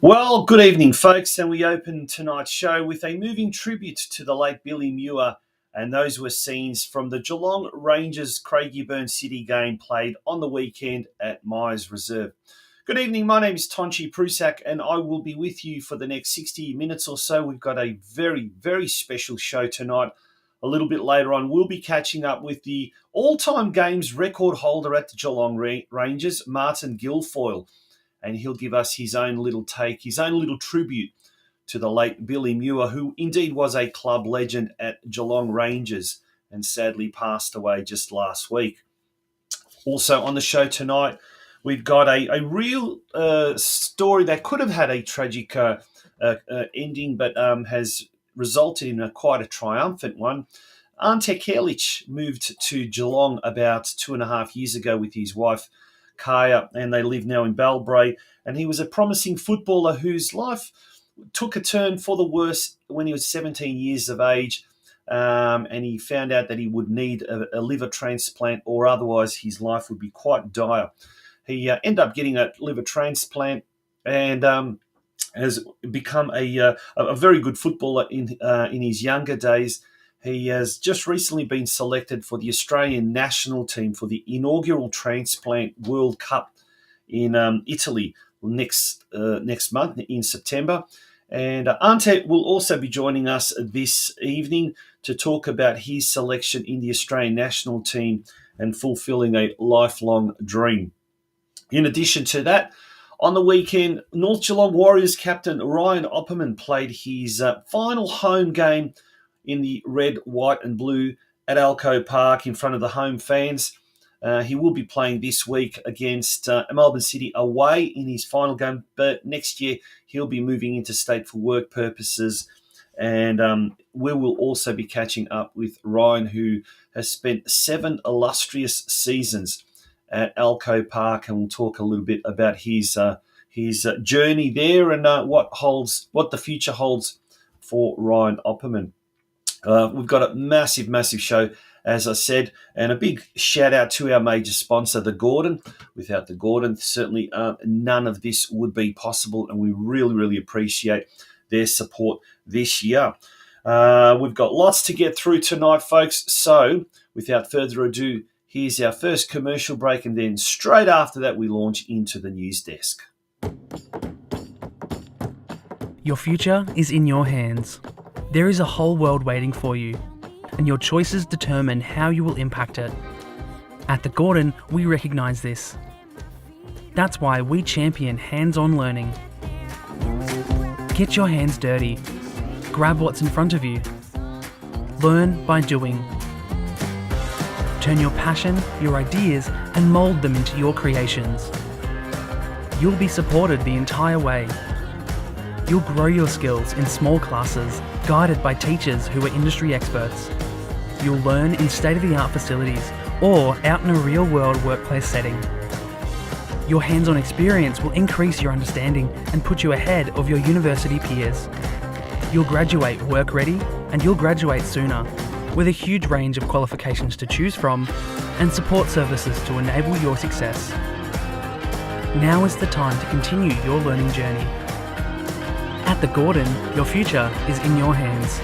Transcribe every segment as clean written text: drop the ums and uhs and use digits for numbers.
Well, good evening, folks, and we open tonight's show with a moving tribute to the late Billy Muir, and those were scenes from the Geelong Rangers Craigieburn City game played on the weekend at Myers Reserve. Good evening, my name is Tonchi Prusak, and I will be with you for the next 60 minutes or so. We've got a very, very special show tonight. A little bit later on, we'll be catching up with the all-time games record holder at the Geelong Rangers, Martin Guilfoyle. And he'll give us his own little take, his own little tribute to the late Billy Muir, who indeed was a club legend at Geelong Rangers and sadly passed away just last week. Also on the show tonight, we've got a real story that could have had a tragic ending, but has resulted in quite a triumphant one. Ante Kerlich moved to Geelong about 2.5 years ago with his wife, Kaya, and they live now in Bellbrae. And he was a promising footballer whose life took a turn for the worse when he was 17 years of age, and he found out that he would need a liver transplant, or otherwise his life would be quite dire. He ended up getting a liver transplant and has become a very good footballer in his younger days. He has just recently been selected for the Australian national team for the inaugural Transplant World Cup in Italy next month in September. And Ante will also be joining us this evening to talk about his selection in the Australian national team and fulfilling a lifelong dream. In addition to that, on the weekend, North Geelong Warriors captain Ryan Opperman played his final home game in the red, white and blue at Alco Park in front of the home fans. He will be playing this week against Melbourne City away in his final game, but next year he'll be moving interstate for work purposes. And we will also be catching up with Ryan, who has spent 7 illustrious seasons at Alco Park, and we'll talk a little bit about his journey there and what the future holds for Ryan Opperman. We've got a massive, massive show, as I said, and a big shout out to our major sponsor, the Gordon. Without the Gordon, certainly none of this would be possible, and we really, really appreciate their support this year. We've got lots to get through tonight, folks, so without further ado, here's our first commercial break, and then straight after that, we launch into the news desk. Your future is in your hands. There is a whole world waiting for you, and your choices determine how you will impact it. At the Gordon, we recognise this. That's why we champion hands-on learning. Get your hands dirty. Grab what's in front of you. Learn by doing. Turn your passion, your ideas, and mould them into your creations. You'll be supported the entire way. You'll grow your skills in small classes, guided by teachers who are industry experts. You'll learn in state-of-the-art facilities or out in a real-world workplace setting. Your hands-on experience will increase your understanding and put you ahead of your university peers. You'll graduate work-ready and you'll graduate sooner, with a huge range of qualifications to choose from and support services to enable your success. Now is the time to continue your learning journey. At the Gordon, your future is in your hands.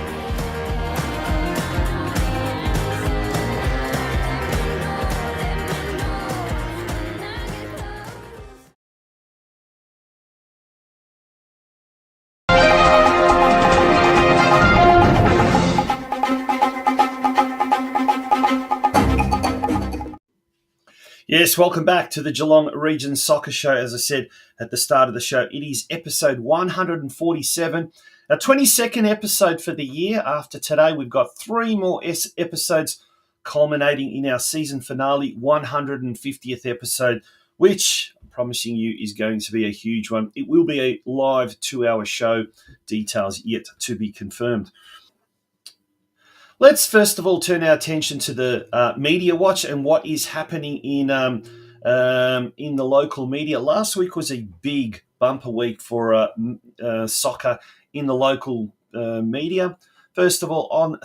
Yes, welcome back to the Geelong Region Soccer Show. As I said at the start of the show, it is episode 147, our 22nd episode for the year. After today, we've got 3 more episodes culminating in our season finale, 150th episode, which I'm promising you is going to be a huge one. It will be a live 2-hour show, details yet to be confirmed. Let's first of all turn our attention to the media watch and what is happening in the local media. Last week was a big bumper week for soccer in the local media. First of all,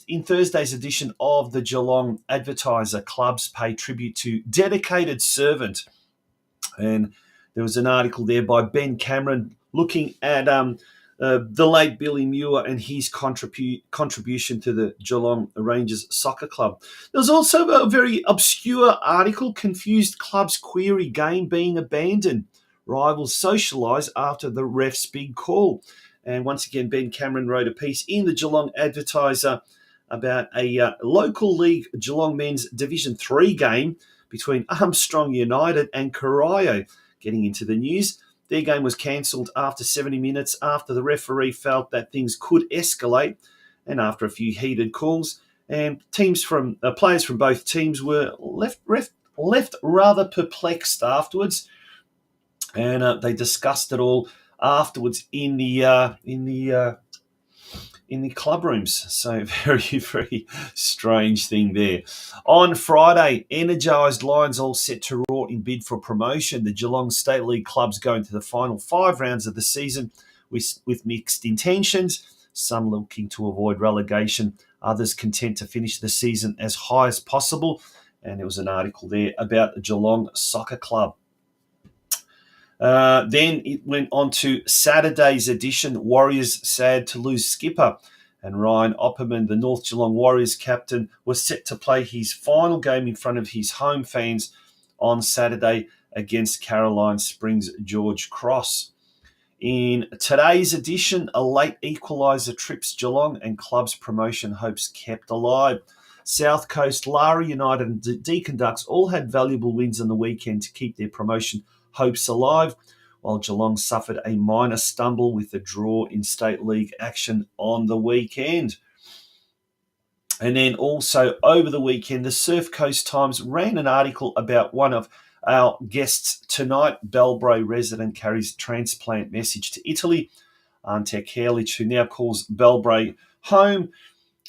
in Thursday's edition of the Geelong Advertiser, clubs pay tribute to dedicated servant, and there was an article there by Ben Cameron looking at the late Billy Muir and his contribution to the Geelong Rangers Soccer Club. There was also a very obscure article, Confused Clubs Query Game Being Abandoned. Rivals socialise after the ref's big call. And once again, Ben Cameron wrote a piece in the Geelong Advertiser about a local league Geelong men's Division 3 game between Armstrong United and Corio. Getting into the news, their game was cancelled after 70 minutes after the referee felt that things could escalate, and after a few heated calls. And players from both teams were left rather perplexed afterwards, and they discussed it all afterwards in the club rooms. So very, very strange thing there. On Friday, energised Lions all set to roar in bid for promotion. The Geelong State League clubs go into the final 5 rounds of the season with mixed intentions. Some looking to avoid relegation, others content to finish the season as high as possible. And there was an article there about the Geelong Soccer Club. Then it went on to Saturday's edition, Warriors sad to lose skipper. And Ryan Opperman, the North Geelong Warriors captain, was set to play his final game in front of his home fans on Saturday against Caroline Springs George Cross. In today's edition, a late equaliser trips Geelong and club's promotion hopes kept alive. South Coast, Lara United and Deakin Ducks all had valuable wins on the weekend to keep their promotion hopes alive, while Geelong suffered a minor stumble with a draw in State League action on the weekend. And then also over the weekend, the Surf Coast Times ran an article about one of our guests tonight. Bellbrae resident carries transplant message to Italy. Ante Kerlich, who now calls Bellbrae home,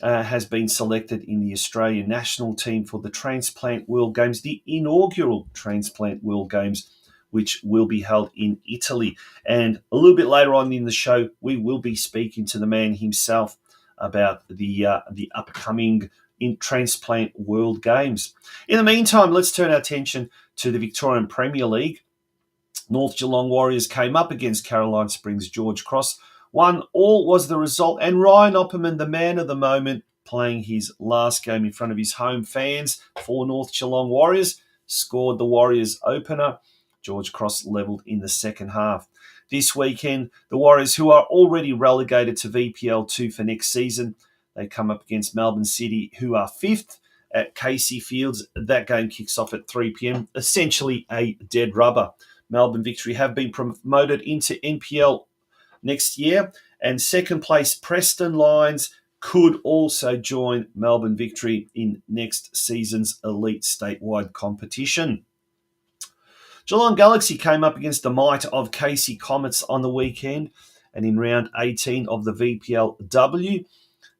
has been selected in the Australian national team for the Transplant World Games, the inaugural Transplant World Games, which will be held in Italy. And a little bit later on in the show, we will be speaking to the man himself about the upcoming Transplant World Games. In the meantime, let's turn our attention to the Victorian Premier League. North Geelong Warriors came up against Caroline Springs George Cross. 1-1 was the result, and Ryan Opperman, the man of the moment, playing his last game in front of his home fans for North Geelong Warriors, scored the Warriors opener. George Cross levelled in the second half. This weekend, the Warriors, who are already relegated to VPL 2 for next season, they come up against Melbourne City, who are 5th at Casey Fields. That game kicks off at 3 p.m, essentially a dead rubber. Melbourne Victory have been promoted into NPL next year, and second place Preston Lions could also join Melbourne Victory in next season's elite statewide competition. Geelong Galaxy came up against the might of Casey Comets on the weekend, And in round 18 of the VPLW,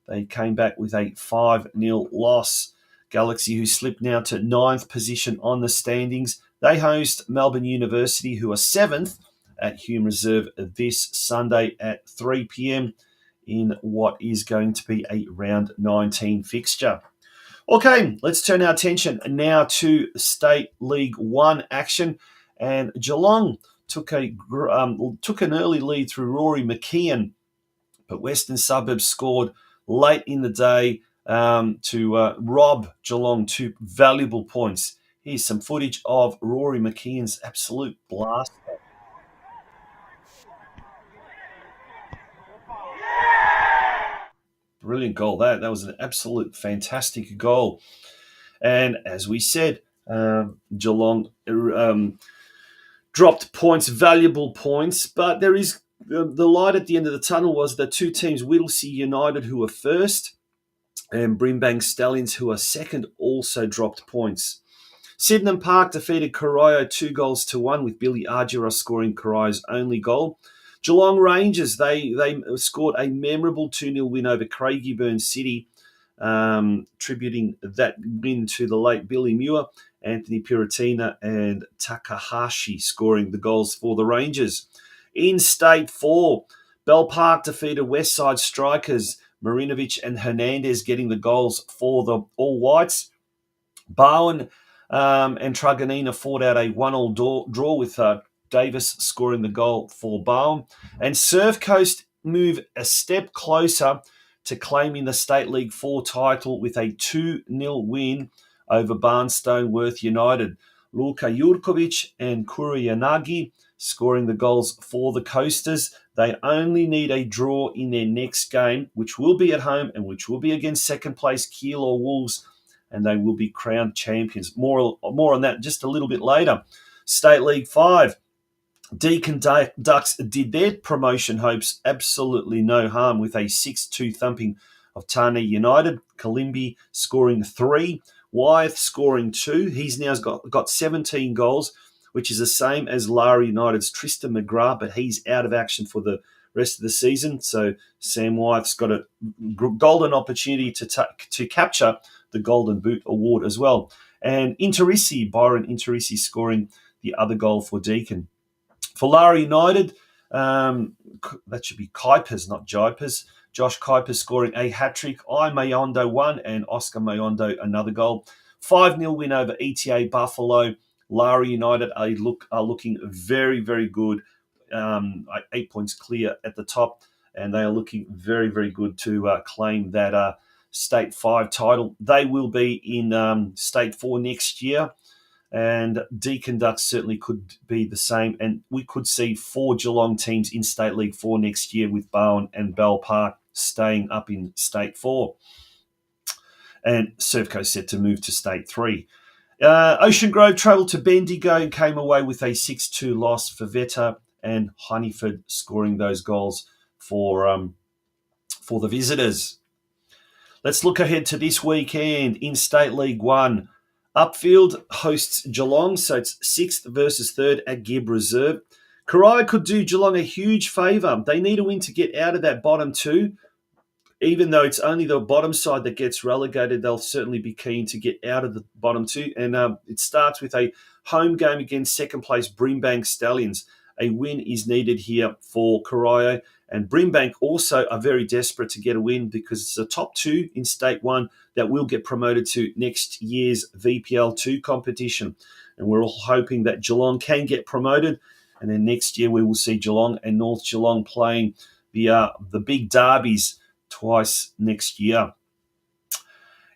they came back with a 5-0 loss. Galaxy, who slipped now to 9th position on the standings, they host Melbourne University, who are 7th at Hume Reserve this Sunday at 3 p.m. in what is going to be a round 19 fixture. Okay, let's turn our attention now to State League 1 action. And Geelong took an early lead through Rory McKeon, but Western Suburbs scored late in the day to rob Geelong 2 valuable points. Here's some footage of Rory McKeon's absolute blast. Brilliant goal. That was an absolute fantastic goal. And as we said, Geelong dropped points, valuable points, but there is the light at the end of the tunnel was the two teams, Whittlesea United, who are first, and Brimbank Stallions, who are second, also dropped points. Sydenham Park defeated Corio 2-1 with Billy Ardura scoring Corio's only goal. Geelong Rangers, they scored a memorable 2-0 win over Craigieburn City, tributing that win to the late Billy Muir. Anthony Piratina and Takahashi scoring the goals for the Rangers. In State 4, Bell Park defeated Westside Strikers, Marinovic and Hernandez getting the goals for the All Whites. Bowen and Truganina fought out a 1-1 draw with Davis scoring the goal for Bowen. And Surf Coast move a step closer to claiming the State League 4 title with a 2-0 win over Barnstone Worth United. Luka Jurkovic and Kuriyanagi scoring the goals for the Coasters. They only need a draw in their next game, which will be at home and which will be against second place Keilor Wolves, and they will be crowned champions. More on that just a little bit later. State League 5. Deakin Ducks did their promotion hopes absolutely no harm with a 6-2 thumping of Tane United. Kalimbi scoring 3. Wyeth scoring 2. He's now got 17 goals, which is the same as Lara United's Tristan McGrath, but he's out of action for the rest of the season. So Sam Wyeth's got a golden opportunity to capture the Golden Boot Award as well. And Byron Interissi scoring the other goal for Deakin. For Lara United, that should be Kuipers, not Jipers. Josh Kuipers scoring a hat-trick. Mayondo 1 and Oscar Mayondo another goal. 5-0 win over ETA Buffalo. Lara United are looking very, very good. 8 points clear at the top, and they are looking very, very good to claim that State 5 title. They will be in State 4 next year, and Deakin Ducks certainly could be the same. And we could see 4 Geelong teams in State League 4 next year, with Bowen and Bell Park staying up in State 4. And Surf Coast set to move to State 3. Ocean Grove travelled to Bendigo and came away with a 6-2 loss for Veta, and Honeyford scoring those goals for the visitors. Let's look ahead to this weekend in State League 1. Upfield hosts Geelong, so it's 6th versus 3rd at Gibb Reserve. Corio could do Geelong a huge favour. They need a win to get out of that bottom 2. Even though it's only the bottom side that gets relegated, they'll certainly be keen to get out of the bottom 2. And it starts with a home game against second place Brimbank Stallions. A win is needed here for Corio. And Brimbank also are very desperate to get a win because it's the top 2 in State 1 that will get promoted to next year's VPL2 competition. And we're all hoping that Geelong can get promoted. And then next year we will see Geelong and North Geelong playing the big derbies twice next year.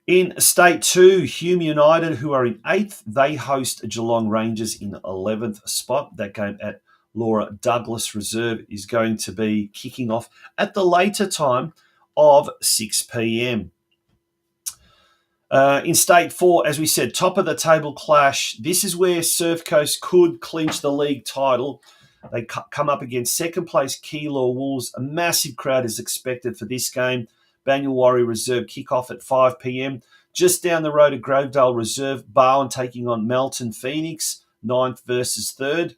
In State 2, Hume United, who are in 8th, they host Geelong Rangers in 11th spot. That game at Laura Douglas Reserve is going to be kicking off at the later time of 6 p.m. In State 4, as we said, top of the table clash. This is where Surf Coast could clinch the league title. They come up against second place Keilor Wolves. A massive crowd is expected for this game. Banyawari Reserve kick-off at 5 p.m. Just down the road at Grovedale Reserve, Bowen taking on Melton Phoenix, 9th versus 3rd.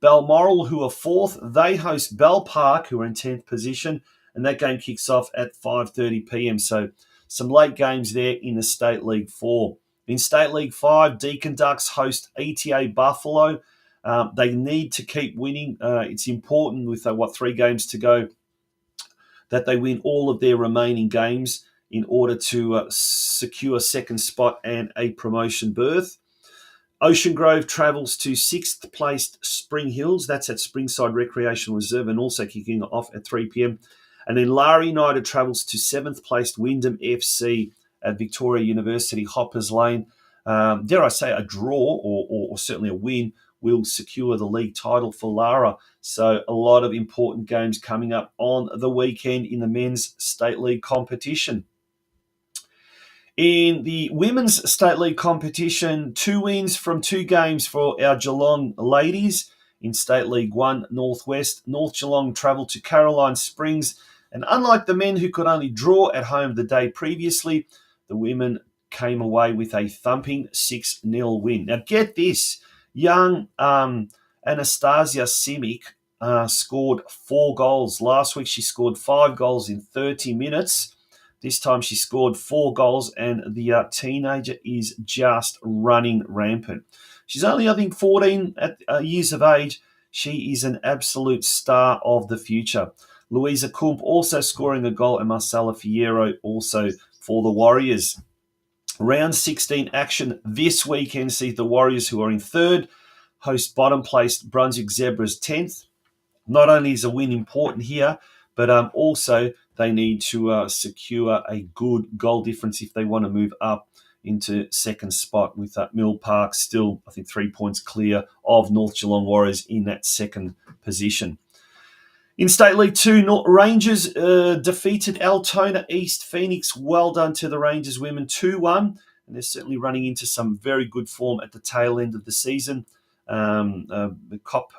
Balmoral, who are 4th, they host Bell Park, who are in 10th position, and that game kicks off at 5:30 p.m. So some late games there in the State League 4. In State League 5, Deakin Ducks host ETA Buffalo. They need to keep winning. It's important with, 3 games to go, that they win all of their remaining games in order to secure second spot and a promotion berth. Ocean Grove travels to 6th placed Spring Hills. That's at Springside Recreational Reserve and also kicking off at 3 p.m. And then Lara United travels to 7th placed Wyndham FC at Victoria University Hoppers Lane. Dare I say a draw or certainly a win will secure the league title for Lara. So a lot of important games coming up on the weekend in the men's State League competition. In the women's State League competition, 2 wins from 2 games for our Geelong ladies. In State League 1 Northwest, North Geelong travelled to Caroline Springs, and unlike the men who could only draw at home the day previously, the women came away with a thumping 6-0 win. Now get this, young Anastasia Simic scored 4 goals. Last week she scored 5 goals in 30 minutes. This time she scored 4 goals, and the teenager is just running rampant. She's only, I think, 14 years of age. She is an absolute star of the future. Louisa Kump also scoring a goal, and Marcela Fierro also for the Warriors. Round 16 action this weekend sees the Warriors, who are in 3rd, host bottom-placed Brunswick Zebras 10th. Not only is a win important here, but also they need to secure a good goal difference if they want to move up into second spot, with Mill Park still, I think, 3 points clear of North Geelong Warriors in that second position. In State League 2, Rangers defeated Altona East Phoenix. Well done to the Rangers women, 2-1. And they're certainly running into some very good form at the tail end of the season. Cope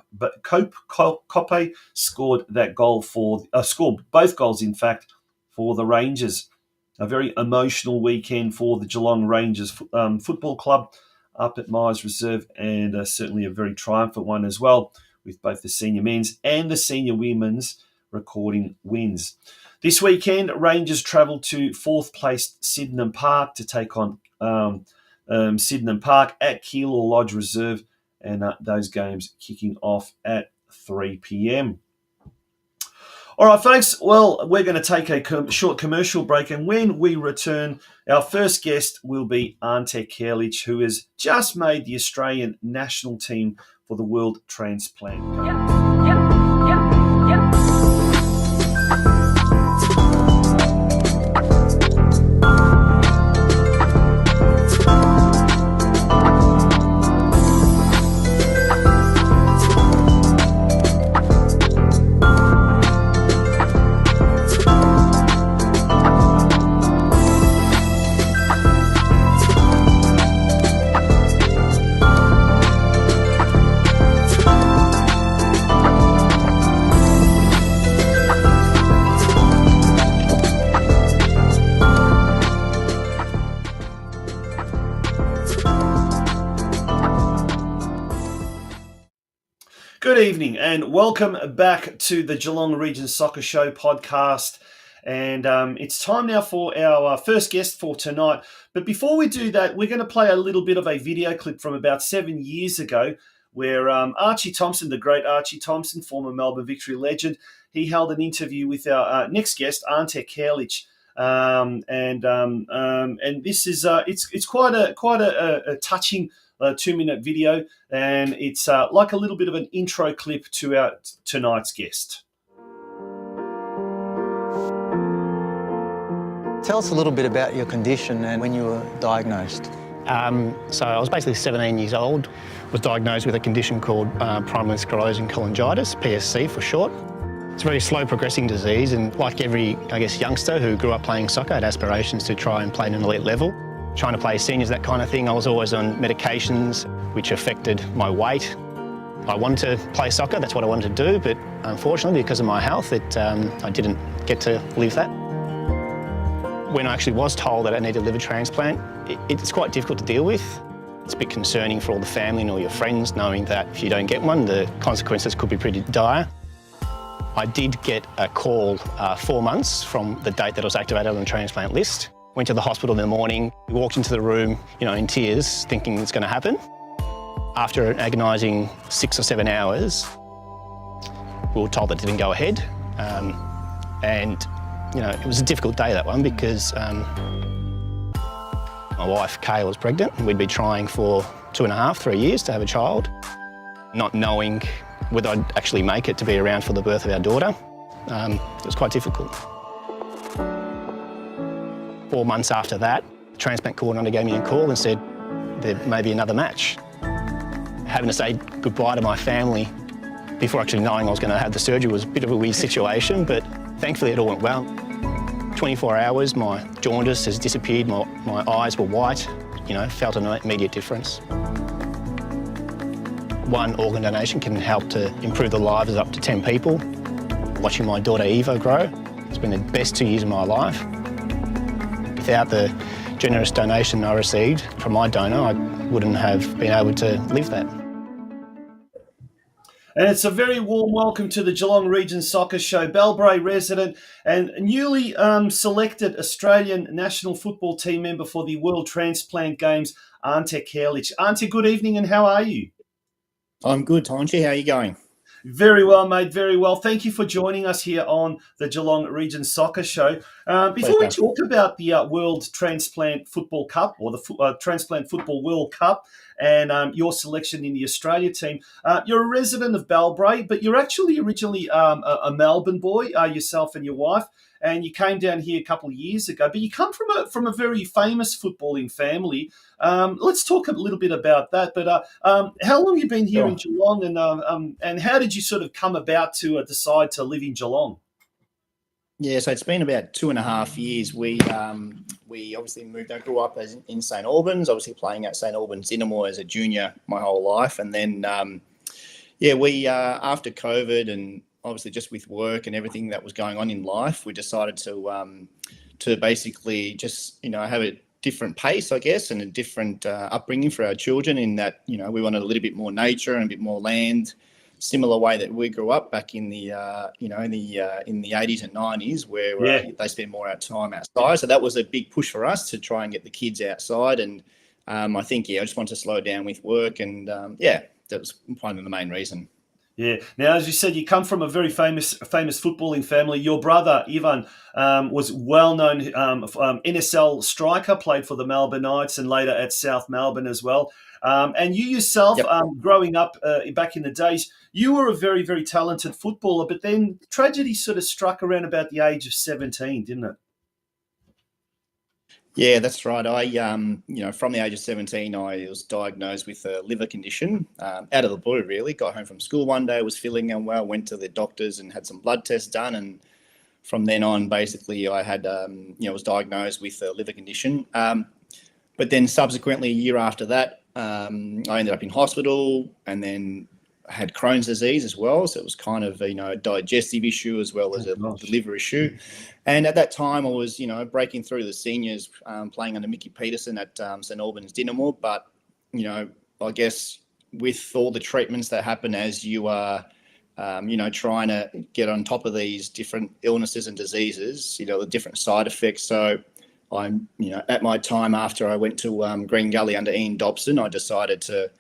scored that goal scored both goals, in fact, for the Rangers. A very emotional weekend for the Geelong Rangers Football Club up at Myers Reserve, and certainly a very triumphant one as well, with both the senior men's and the senior women's recording wins. This weekend, Rangers travel to 4th placed Sydenham Park to take on Sydenham Park at Keilor Lodge Reserve, and those games kicking off at 3 p.m. All right, folks, well, we're going to take a short commercial break, and when we return, our first guest will be Ante Kerlich, who has just made the Australian national team for the World Transplant. Good evening and welcome back to the Geelong Region Soccer Show podcast. And it's time now for our first guest for tonight. But before we do that, we're going to play a little bit of a video clip from about 7 years ago where Archie Thompson, the great Archie Thompson, former Melbourne Victory legend, he held an interview with our next guest, Ante Kerlich. And this is it's quite a touching 2-minute video, and it's like a little bit of an intro clip to our tonight's guest. Tell us a little bit about your condition and when you were diagnosed. So I was basically 17 years old, was diagnosed with a condition called primary sclerosing cholangitis, PSC for short. It's a very slow progressing disease, and like every, youngster who grew up playing soccer, had aspirations to try and play at an elite level. Trying to play seniors, that kind of thing, I was always on medications which affected my weight. I wanted to play soccer, that's what I wanted to do, but unfortunately because of my health, I didn't get to live that. When I actually was told that I needed a liver transplant, it's quite difficult to deal with. It's a bit concerning for all the family and all your friends, knowing that if you don't get one, the consequences could be pretty dire. I did get a call 4 months from the date that I was activated on the transplant list. Went to the hospital in the morning, walked into the room, in tears, thinking it's going to happen. After an agonising 6 or 7 hours, we were told that it didn't go ahead. It was a difficult day, that one, because my wife, Kay, was pregnant, and we'd been trying for 2.5, 3 years to have a child, not knowing whether I'd actually make it to be around for the birth of our daughter. It was quite difficult. 4 months after that, the transplant coordinator gave me a call and said there may be another match. Having to say goodbye to my family before actually knowing I was going to have the surgery was a bit of a weird situation, but thankfully it all went well. 24 hours, my jaundice has disappeared, my eyes were white, felt an immediate difference. One organ donation can help to improve the lives of up to 10 people. Watching my daughter Eva grow, it's been the best 2 years of my life. Without the generous donation I received from my donor, I wouldn't have been able to live that. And it's a very warm welcome to the Geelong Region Soccer Show. Bellbrae resident and newly selected Australian national football team member for the World Transplant Games, Ante Kerlich. Ante, good evening, and how are you? I'm good, Tonchi. How are you going? Very well, mate. Very well. Thank you for joining us here on the Geelong Region Soccer Show. Before we talk about the World Transplant Football Cup, or the Transplant Football World Cup, and your selection in the Australia team, you're a resident of Bellbrae, but you're actually originally a Melbourne boy, yourself and your wife, and you came down here a couple of years ago. But you come from a very famous footballing family. Let's talk a little bit about that. But how long have you been here in Geelong, and how did you sort of come about to decide to live in Geelong? Yeah, so it's been about 2.5 years. We obviously moved. I grew up in St Albans, obviously playing at St Albans Dynamo as a junior my whole life, and then we after COVID and obviously just with work and everything that was going on in life, we decided to basically just have a different pace, I guess, and a different upbringing for our children. In that we wanted a little bit more nature and a bit more land. Similar way that we grew up back in the in the 80s and 90s, where they spend more time outside. So that was a big push for us to try and get the kids outside. And I think I just wanted to slow down with work, and that was kind of the main reason. Yeah. Now, as you said, you come from a very famous footballing family. Your brother Ivan was well-known NSL striker, played for the Melbourne Knights and later at South Melbourne as well. And you yourself, growing up back in the days, you were a very, very talented footballer, but then tragedy sort of struck around about the age of 17, didn't it? Yeah, that's right. I, from the age of 17, I was diagnosed with a liver condition, out of the blue, really. Got home from school one day, was feeling unwell, went to the doctors and had some blood tests done. And from then on, basically, I had, was diagnosed with a liver condition. But then subsequently, a year after that, I ended up in hospital, and then had Crohn's disease as well. So it was kind of, a digestive issue as well as a liver issue. And at that time I was, breaking through the seniors, playing under Mickey Peterson at St Albans Dynamo. But, I guess with all the treatments that happen as you are, trying to get on top of these different illnesses and diseases, the different side effects. So I'm, at my time after I went to Green Gully under Ian Dobson, I decided to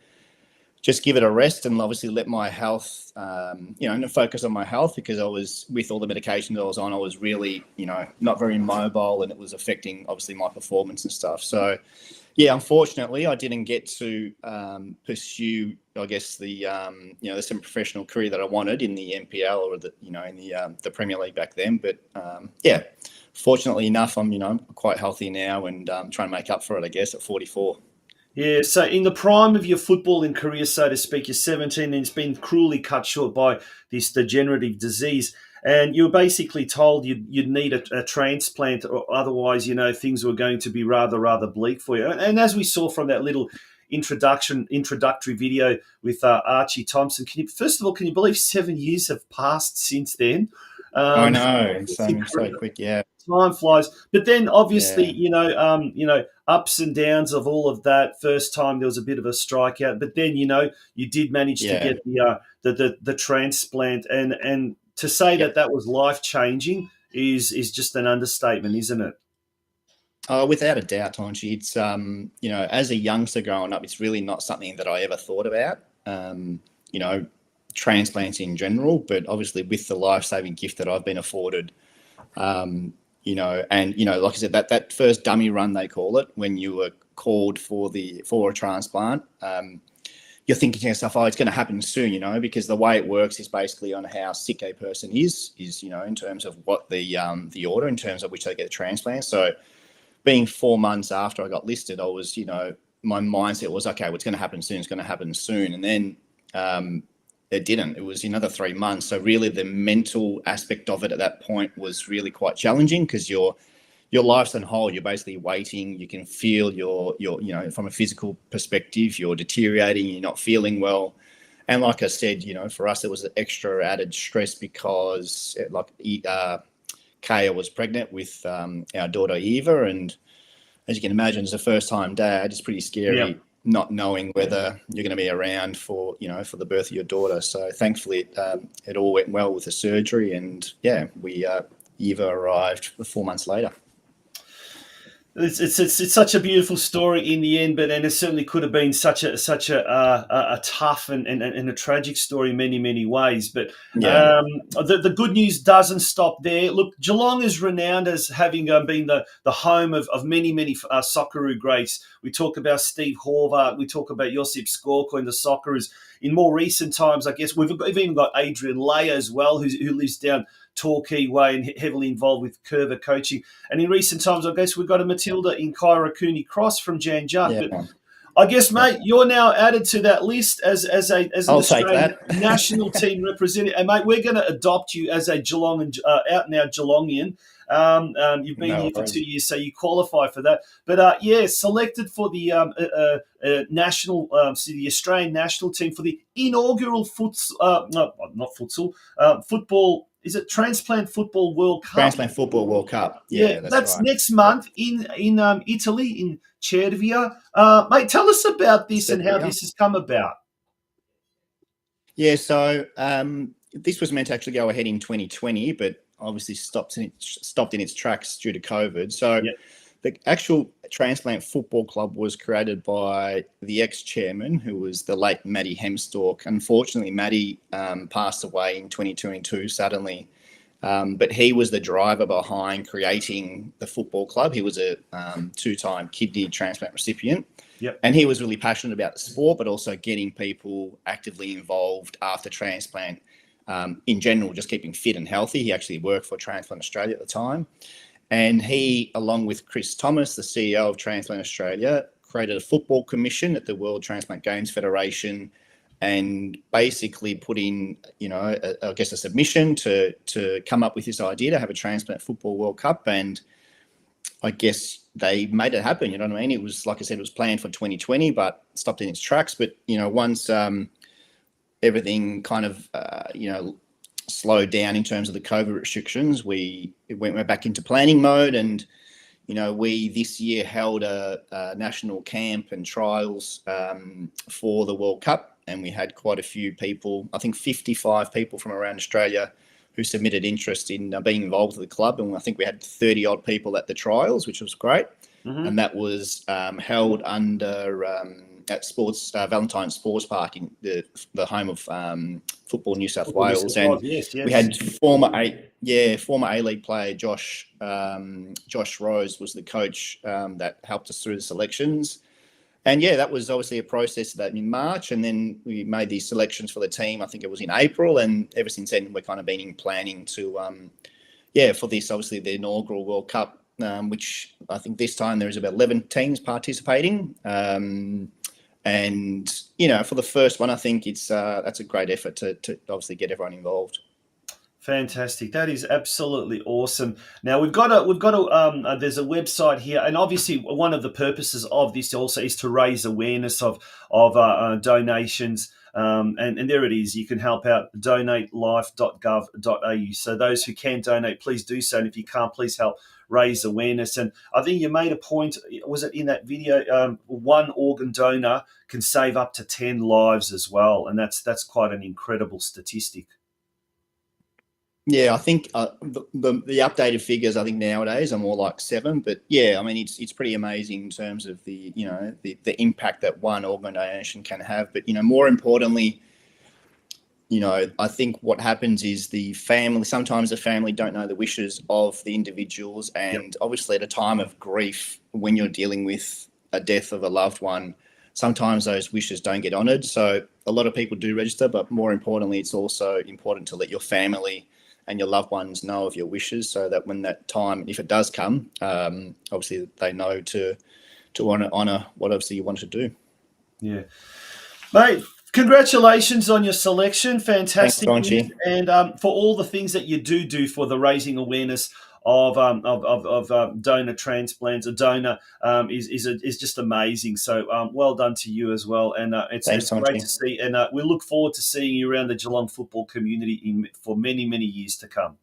just give it a rest and obviously let my health, focus on my health, because I was, with all the medications I was on, I was really, not very mobile, and it was affecting obviously my performance and stuff. So, unfortunately, I didn't get to pursue, I guess, the semi-professional career that I wanted in the NPL or in the Premier League back then. But fortunately enough, I'm quite healthy now and trying to make up for it, I guess, at 44. Yeah, so in the prime of your footballing career, so to speak, you're 17 and it's been cruelly cut short by this degenerative disease. And you were basically told you'd need a transplant, or otherwise, things were going to be rather bleak for you. And as we saw from that little introductory video with Archie Thompson, can you believe 7 years have passed since then? I know, it's so quick, yeah. Time flies, but then obviously, ups and downs of all of that. First time there was a bit of a strikeout, but then you did manage to Yeah. get the transplant, and to say Yep. that was life changing is just an understatement, isn't it? Oh, without a doubt, Tonchi. It's as a youngster growing up, it's really not something that I ever thought about. You know, transplants in general, but obviously with the life-saving gift that I've been afforded, like I said, that first dummy run, they call it, when you were called for a transplant, you're thinking to yourself, oh, it's going to happen soon, because the way it works is basically on how sick a person is in terms of what the order, in terms of which they get a transplant. So being 4 months after I got listed, I was, my mindset was, okay, well, it's going to happen soon. It's going to happen soon. And then it didn't. It was another 3 months. So really the mental aspect of it at that point was really quite challenging, because your life's on hold. You're basically waiting. You can feel your from a physical perspective, you're deteriorating. You're not feeling well. And like I said, for us, it was an extra added stress because Kaya was pregnant with our daughter Eva, and as you can imagine, as a first-time dad, it's pretty scary not knowing whether you're going to be around for the birth of your daughter. So thankfully, it all went well with the surgery, and Eva arrived 4 months later. It's such a beautiful story in the end, but it certainly could have been such a tough and a tragic story in many ways. But the good news doesn't stop there. Look, Geelong is renowned as having been the home of many Socceroo greats. We talk about Steve Horvath, we talk about Josip Skorko in the Socceroos. In more recent times, I guess we've even got Adrian Lay as well, who lives down Torquay Way and heavily involved with Curva coaching. And in recent times, I guess we've got a Matilda in Kyra Cooney Cross from Jan Juck. Yeah. But I guess, mate, you're now added to that list as an Australian national team representative. And, mate, we're going to adopt you as a Geelong out-and-out Geelongian. You've been here for 2 years, so you qualify for that. But, selected for the the Australian national team for the inaugural football. Is it Transplant Football World Cup? Transplant Football World Cup. Yeah, that's right. next month in Italy, in Cervia. Mate, tell us about this and how this has come about. Yeah, so this was meant to actually go ahead in 2020, but obviously stopped in its tracks due to COVID. So the actual Transplant Football Club was created by the ex-chairman, who was the late Matty Hemstork. Unfortunately, Matty passed away in 2022 suddenly, but he was the driver behind creating the football club. He was a two-time kidney transplant recipient. Yep. And he was really passionate about the sport, but also getting people actively involved after transplant. In general, just keeping fit and healthy. He actually worked for Transplant Australia at the time. And he, along with Chris Thomas, the CEO of Transplant Australia, created a football commission at the World Transplant Games Federation, and basically put in, a submission to come up with this idea to have a Transplant Football World Cup. And I guess they made it happen. You know what I mean? It was, like I said, it was planned for 2020, but stopped in its tracks. But, once everything kind of, slowed down in terms of the COVID restrictions, we went back into planning mode. And, we this year held a national camp and trials for the World Cup. And we had quite a few people, I think 55 people from around Australia, who submitted interest in being involved with the club. And I think we had 30 odd people at the trials, which was great. Mm-hmm. And that was held under at Valentine Sports Park in the home of Football New South Wales. And yes. we had former A-League player Josh Rose was the coach that helped us through the selections. And that was obviously a process that in March, and then we made these selections for the team. I think it was in April, and ever since then we're kind of been in planning to, for this, obviously the inaugural World Cup, which I think this time there is about 11 teams participating. And for the first one, I think it's that's a great effort to obviously get everyone involved. Fantastic. That is absolutely awesome. Now there's a website here, and obviously one of the purposes of this also is to raise awareness of donations. And there it is. You can help out, donatelife.gov.au. So those who can donate, please do so. And if you can't, please help raise awareness. And I think you made a point, was it in that video? One organ donor can save up to 10 lives as well. And that's quite an incredible statistic. Yeah, I think the updated figures, I think nowadays are more like 7. But yeah, I mean, it's pretty amazing in terms of the impact that one organ donation can have. But more importantly, I think what happens is sometimes the family don't know the wishes of the individuals, and obviously at a time of grief, when you're dealing with a death of a loved one, sometimes those wishes don't get honoured. So a lot of people do register, but more importantly, it's also important to let your family and your loved ones know of your wishes, so that when that time, if it does come, obviously they know to honour what obviously you want to do. Yeah, mate. Congratulations on your selection. Fantastic. Thanks, Gonchi. And for all the things that you do for the raising awareness of donor transplants, a donor is just amazing. So well done to you as well. And it's great to see. And we look forward to seeing you around the Geelong football community for many, many years to come.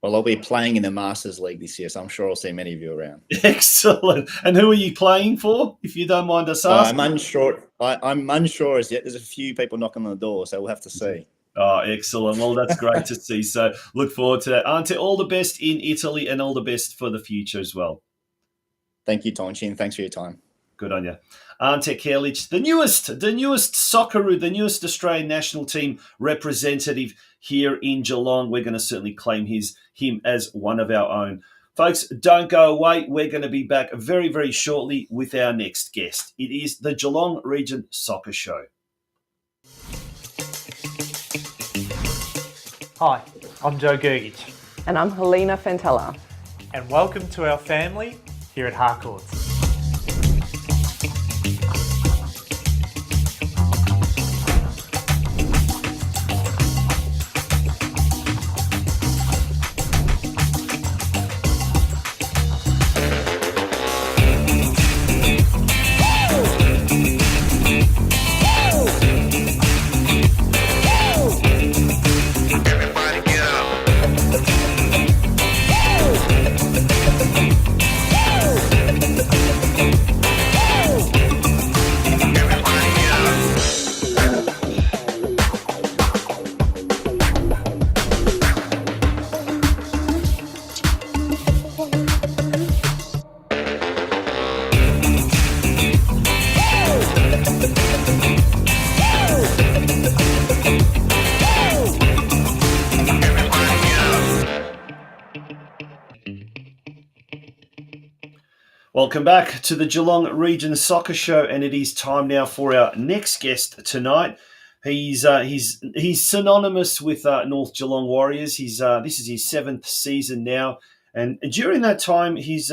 Well, I'll be playing in the Masters League this year, so I'm sure I'll see many of you around. Excellent. And who are you playing for, if you don't mind us asking? I'm unsure. I'm unsure as yet. There's a few people knocking on the door, so we'll have to see. Oh, excellent. Well, that's great to see. So look forward to that. Ante, all the best in Italy and all the best for the future as well. Thank you, Tonchi, and thanks for your time. Good on you. Ante Kerlich, the newest Socceroo, the newest Australian national team representative here in Geelong. We're going to certainly claim him as one of our own. Folks, don't go away. We're going to be back very, very shortly with our next guest. It is the Geelong Region Soccer Show. Hi, I'm Joe Gergich. And I'm Helena Fantella. And welcome to our family here at Harcourts. Welcome back to the Geelong Region Soccer Show, and it is time now for our next guest tonight. He's synonymous with North Geelong Warriors. This is his 7th season now, and during that time, he's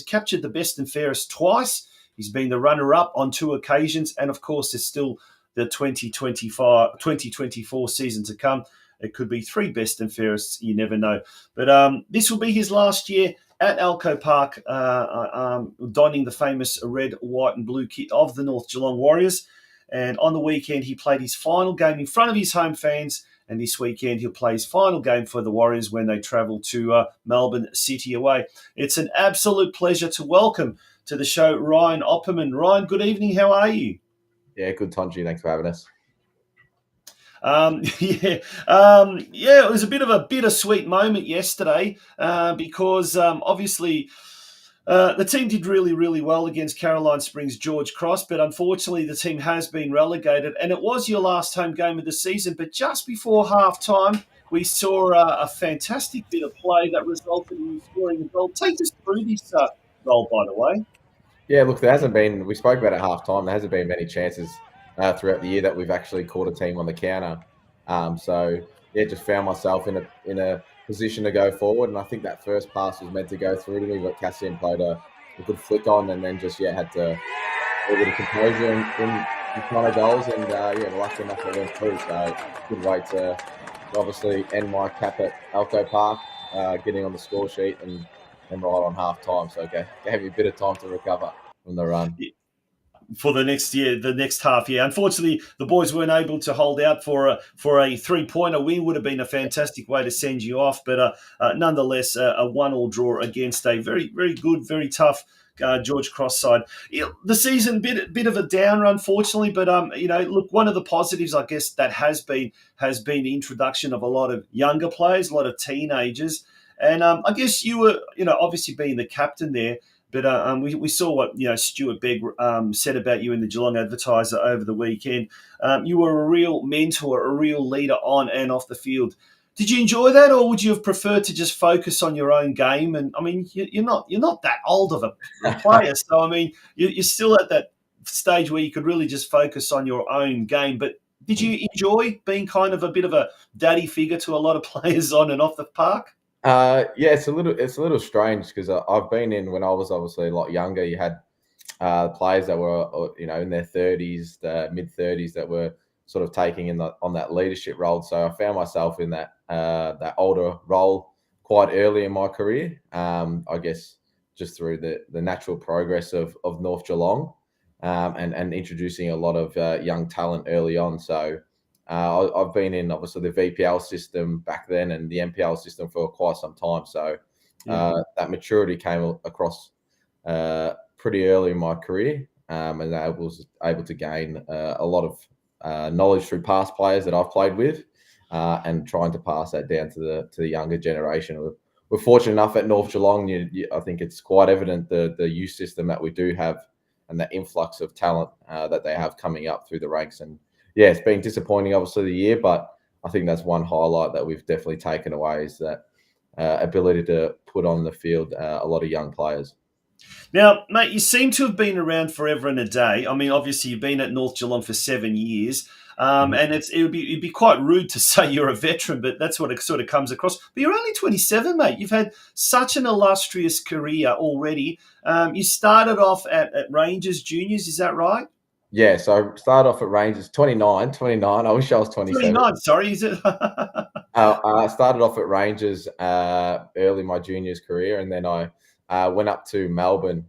captured the best and fairest twice. He's been the runner-up on 2 occasions, and of course, there's still the 2024 season to come. It could be 3 best and fairest. You never know, but this will be his last year at Alco Park, donning the famous red, white and blue kit of the North Geelong Warriors. And on the weekend, he played his final game in front of his home fans. And this weekend, he'll play his final game for the Warriors when they travel to Melbourne City away. It's an absolute pleasure to welcome to the show Ryan Opperman. Ryan, good evening. How are you? Yeah, good, Tonji. Thanks for having us. It was a bit of a bittersweet moment yesterday because obviously the team did really, really well against Caroline Springs George Cross, but unfortunately the team has been relegated, and it was your last home game of the season. But just before half-time, we saw a fantastic bit of play that resulted in you scoring a goal. Take us through this goal, by the way. Yeah, look, we spoke about it at half-time, there hasn't been many chances throughout the year that we've actually caught a team on the counter. Just found myself in a position to go forward, and I think that first pass was meant to go through to me, but Cassian played a good flick on, and then had to a bit of composure in front of goals, and we're lucky enough to win through. So good way to obviously end my cap at Alco Park, getting on the score sheet and right on half time. So gave me a bit of time to recover from the run. For the next year, the next half year. Unfortunately, the boys weren't able to hold out for a 3-pointer win. Would have been a fantastic way to send you off, but nonetheless, a 1-1 draw against a very, very good, very tough George Cross side. The season bit of a downer, unfortunately, but look, one of the positives, I guess, that has been the introduction of a lot of younger players, a lot of teenagers, and I guess you were, obviously being the captain there. But we saw what Stuart Begg said about you in the Geelong Advertiser over the weekend. You were a real mentor, a real leader on and off the field. Did you enjoy that, or would you have preferred to just focus on your own game? And I mean, you're not that old of a player, so I mean, you're still at that stage where you could really just focus on your own game. But did you enjoy being kind of a bit of a daddy figure to a lot of players on and off the park? Yeah, it's a little strange because I've been in when I was obviously a lot younger. You had players that were in their 30s, mid 30s, that were sort of taking on that leadership role. So I found myself in that older role quite early in my career. I guess just through the natural progress of North Geelong and introducing a lot of young talent early on. So. I've been in obviously the VPL system back then and the NPL system for quite some time. So that maturity came across pretty early in my career, and I was able to gain a lot of knowledge through past players that I've played with, and trying to pass that down to the younger generation. We're fortunate enough at North Geelong. I think it's quite evident the youth system that we do have and the influx of talent that they have coming up through the ranks. And yeah, it's been disappointing, obviously, the year, but I think that's one highlight that we've definitely taken away is that ability to put on the field a lot of young players. Now, mate, you seem to have been around forever and a day. I mean, obviously, you've been at North Geelong for 7 years, and it'd be quite rude to say you're a veteran, but that's what it sort of comes across. But you're only 27, mate. You've had such an illustrious career already. You started off at Rangers Juniors, is that right? Yeah, so I started off at Rangers 29. I wish I was 27. 29, sorry, is it? I started off at Rangers early in my juniors career, and then I went up to Melbourne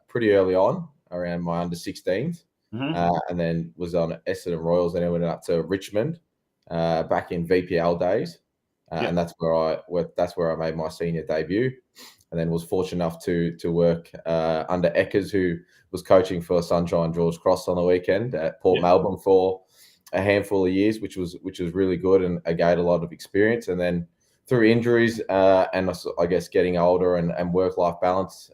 pretty early on, around my under 16s, and then was on Essendon Royals, and then went up to Richmond back in VPL days, and that's where I made my senior debut, and then was fortunate enough to work under Eckers, who was coaching for Sunshine George Cross on the weekend at Port Melbourne for a handful of years, which was really good, and I gained a lot of experience. And then through injuries and I guess getting older and work-life balance,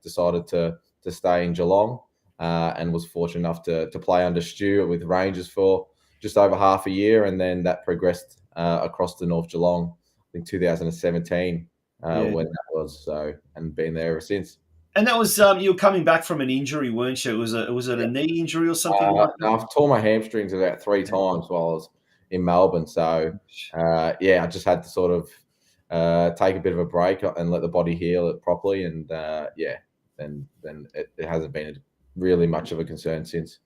decided to stay in Geelong, and was fortunate enough to play under Stuart with Rangers for just over half a year, and then that progressed across to North Geelong in 2017 when that was, so, and been there ever since. And that was you were coming back from an injury, weren't you? Was it a knee injury or something like that? I've torn my hamstrings about 3 times while I was in Melbourne. So I just had to sort of take a bit of a break and let the body heal it properly. And then it hasn't been really much of a concern since.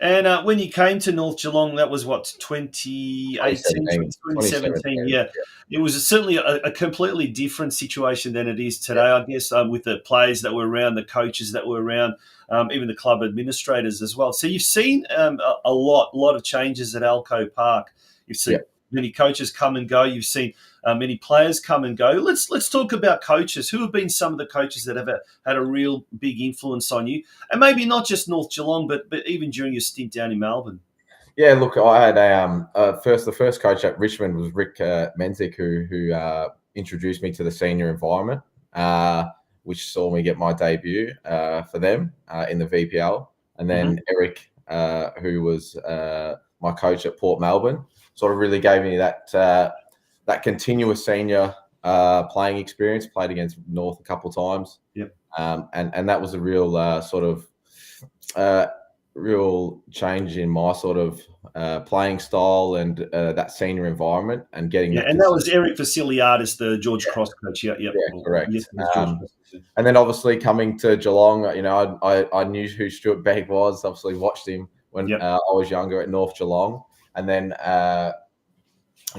And when you came to North Geelong, that was what, 2017? Yeah. It was certainly a completely different situation than it is today, I guess, with the players that were around, the coaches that were around, even the club administrators as well. So you've seen a lot of changes at Alco Park. You've seen many coaches come and go. You've seen many players come and go. Let's talk about coaches. Who have been some of the coaches that have had a real big influence on you? And maybe not just North Geelong, but even during your stint down in Melbourne. Yeah, look, I had the first coach at Richmond was Rick Menzick, who introduced me to the senior environment, which saw me get my debut for them in the VPL. And then Eric, who was my coach at Port Melbourne, sort of really gave me that continuous senior playing experience. Played against North a couple of times. Yep. And that was a real sort of real change in my sort of playing style and that senior environment and getting that. And that was Eric Vasiliadis, the George Cross coach. Yeah, correct. And then obviously coming to Geelong, I knew who Stuart Begg was. Obviously watched him when I was younger at North Geelong, and then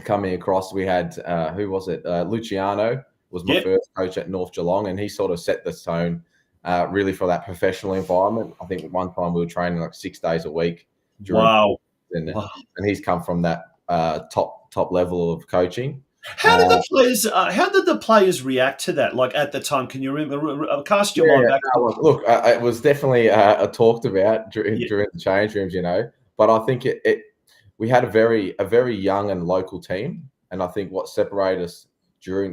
coming across, we had who was it? Luciano was my Yep. first coach at North Geelong, and he sort of set the tone really for that professional environment. I think at one time we were training like 6 days a week during, Wow. and, Wow. and he's come from that top level of coaching. How did the players? How did the players react to that? Like at the time, can you remember? Cast your mind back. Look, it was definitely talked about during Yeah. the change rooms, But I think we had a very young and local team, and I think what separated us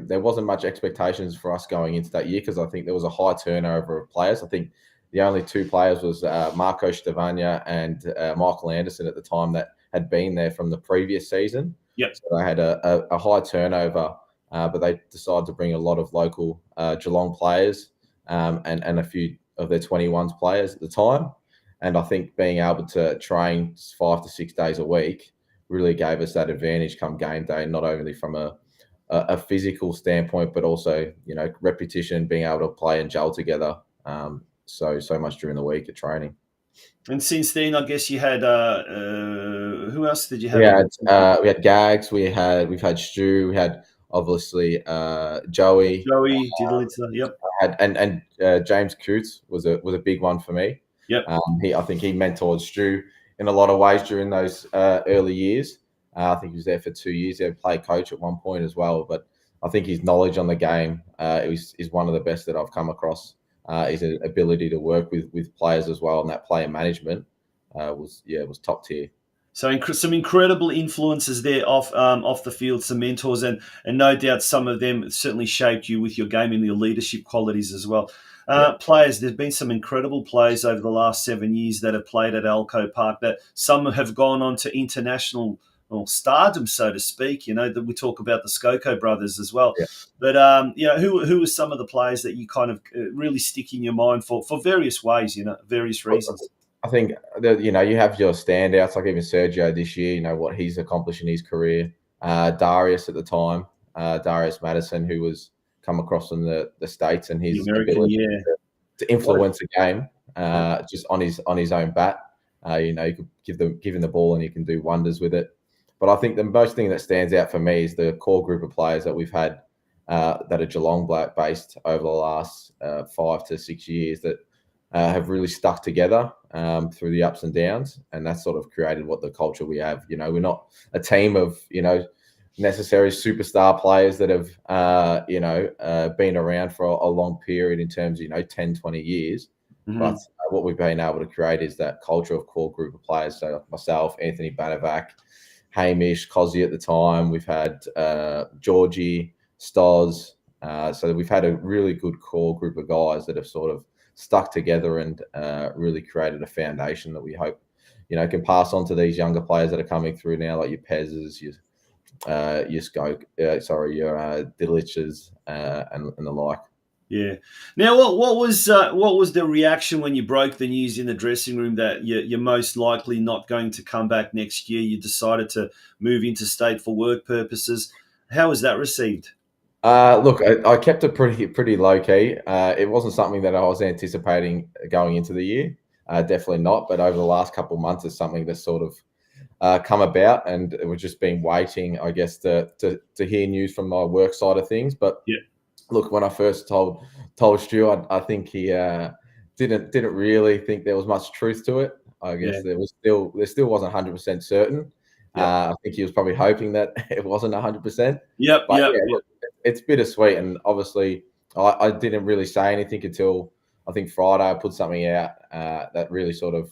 there wasn't much expectations for us going into that year because I think there was a high turnover of players. I think the only two players was Marco Stavagna and Michael Anderson at the time that had been there from the previous season. Yep. So they had a high turnover, but they decided to bring a lot of local Geelong players and a few of their 21s players at the time. And I think being able to train 5 to 6 days a week really gave us that advantage come game day, not only from a physical standpoint, but also, repetition, being able to play and gel together so much during the week at training. And since then, I guess you had who else did you have? We had Gags, we've had Stu, we had obviously Joey. Joey Diddlitzer. Yep. And James Coots was a big one for me. Yep. I think he mentored Stu in a lot of ways during those early years. I think he was there for 2 years. He played coach at one point as well. But I think his knowledge on the game is one of the best that I've come across. His ability to work with players as well, and that player management was top tier. So some incredible influences there off the field, some mentors, and no doubt some of them certainly shaped you with your game and your leadership qualities as well. Players, there's been some incredible players over the last 7 years that have played at Alco Park. That some have gone on to international stardom, so to speak. That we talk about the Skoko brothers as well. Yeah. But who are some of the players that you kind of really stick in your mind for various ways, various reasons? I think that, you have your standouts, like even Sergio this year, what he's accomplished in his career. Darius at the time, Darius Madison, who was come across from the States, and his ability to influence a game just on his own bat. You could give him the ball and he can do wonders with it. But I think the most thing that stands out for me is the core group of players that we've had that are Geelong based over the last 5 to 6 years that have really stuck together through the ups and downs, and that's sort of created what the culture we have. We're not a team of necessary superstar players that have been around for a long period in terms of 10, 20 years. Mm-hmm. But what we've been able to create is that culture of core group of players. So myself, Anthony Banavac, Hamish, Cozzy at the time. We've had Georgie, Stoz. So we've had a really good core group of guys that have sort of stuck together and really created a foundation that we hope, can pass on to these younger players that are coming through now, like your Pez's, your Dilich's, and the like. Yeah. Now, what was the reaction when you broke the news in the dressing room that you're most likely not going to come back next year? You decided to move interstate for work purposes. How was that received? Look, I kept it pretty low key. It wasn't something that I was anticipating going into the year. Definitely not. But over the last couple of months, it's something that's sort of come about, and we've just been waiting, I guess, to hear news from my work side of things. But yeah. Look, when I first told Stu, I think he didn't really think there was much truth to it. I guess there still wasn't 100% certain. I think he was probably hoping that it wasn't 100%. Look, it's bittersweet, and obviously I didn't really say anything until I think Friday. I put something out that really sort of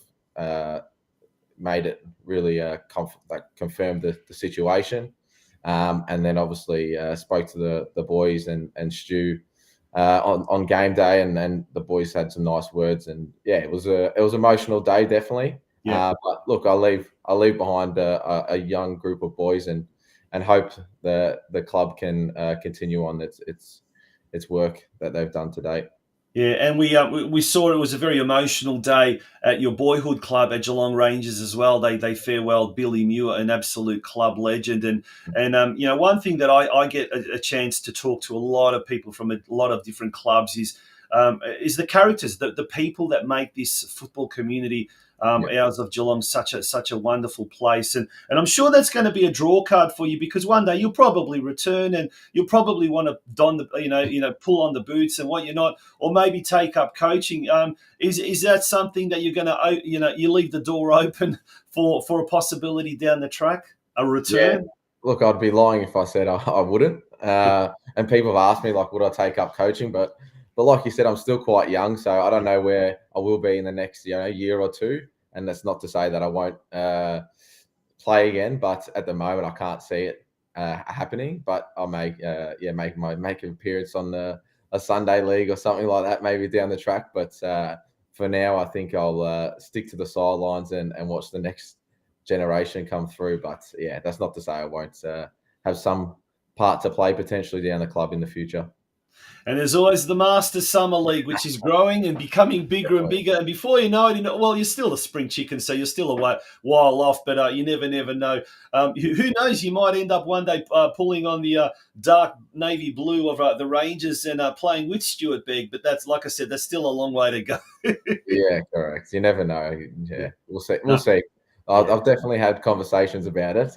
made it really confirmed the situation. And then obviously spoke to the boys and Stu on game day, and then the boys had some nice words, and it was an emotional day, definitely. But look, I'll leave behind a young group of boys, and hope the club can continue on its work that they've done to date. Yeah, and we saw it was a very emotional day at your boyhood club at Geelong Rangers as well. They farewelled Billy Muir, an absolute club legend, and one thing that I get a chance to talk to a lot of people from a lot of different clubs is the characters, the people that make this football community Hours of Geelong, such a wonderful place, and I'm sure that's going to be a draw card for you, because one day you'll probably return and you'll probably want to don the pull on the boots and what you're not, or maybe take up coaching. Is that something that you're going to you leave the door open for a possibility down the track, a return? Yeah. Look, I'd be lying if I said I wouldn't. And people have asked me, like, would I take up coaching? But like you said, I'm still quite young, so I don't know where I will be in the next year or two. And that's not to say that I won't play again, but at the moment I can't see it happening. But I'll make an appearance on a Sunday league or something like that, maybe down the track. But for now, I think I'll stick to the sidelines and watch the next generation come through. But yeah, that's not to say I won't have some part to play potentially down the club in the future. And there's always the Masters Summer League, which is growing and becoming bigger and bigger. And before you know it, you're still a spring chicken, so you're still a while off, but you never know. Who knows? You might end up one day pulling on the dark navy blue of the Rangers and playing with Stuart Begg. But that's, like I said, that's still a long way to go. Yeah, correct. You never know. Yeah, we'll see. We'll see. I've definitely had conversations about it.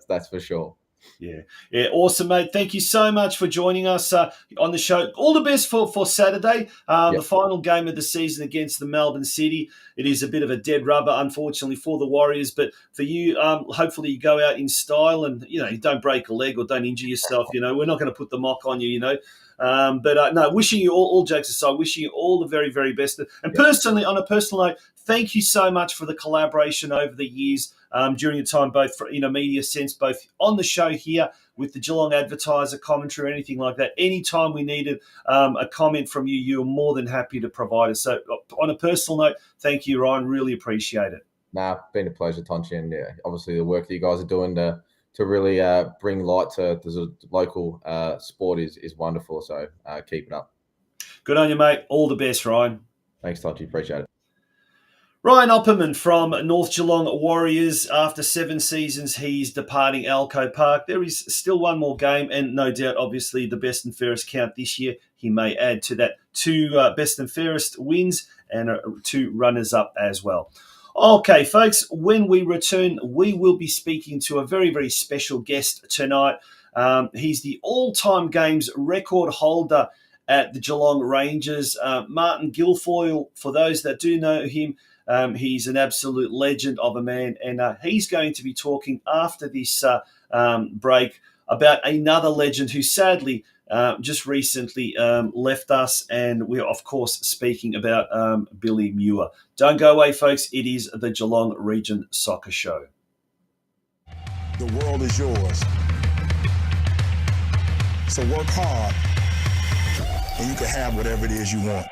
That's for sure. Yeah, awesome, mate. Thank you so much for joining us on the show. All the best for Saturday, the final game of the season against the Melbourne City. It is a bit of a dead rubber, unfortunately, for the Warriors, but for you, hopefully you go out in style and, you don't break a leg or don't injure yourself. We're not going to put the mock on you, But no, wishing you all jokes aside, wishing you all the very, very best. And personally, on a personal note, thank you so much for the collaboration over the years during your time, both in a media sense, both on the show here with the Geelong Advertiser commentary or anything like that. Anytime we needed a comment from you, you were more than happy to provide us. So on a personal note, thank you, Ryan. Really appreciate it. Been a pleasure, Tonchi, and obviously the work that you guys are doing to really bring light to the local sport is wonderful. So keep it up. Good on you, mate. All the best, Ryan. Thanks, Tonchi. Appreciate it. Ryan Opperman from North Geelong Warriors. After 7 seasons, he's departing Alco Park. There is still one more game, and no doubt, obviously, the best and fairest count this year. He may add to that 2 best and fairest wins and 2 runners-up as well. Okay, folks, when we return, we will be speaking to a very, very special guest tonight. He's the all-time games record holder at the Geelong Rangers, Martin Guilfoyle. For those that do know him, he's an absolute legend of a man, and he's going to be talking after this break about another legend who sadly just recently left us, and we're, of course, speaking about Billy Muir. Don't go away, folks. It is the Geelong Region Soccer Show. The world is yours. So work hard, and you can have whatever it is you want.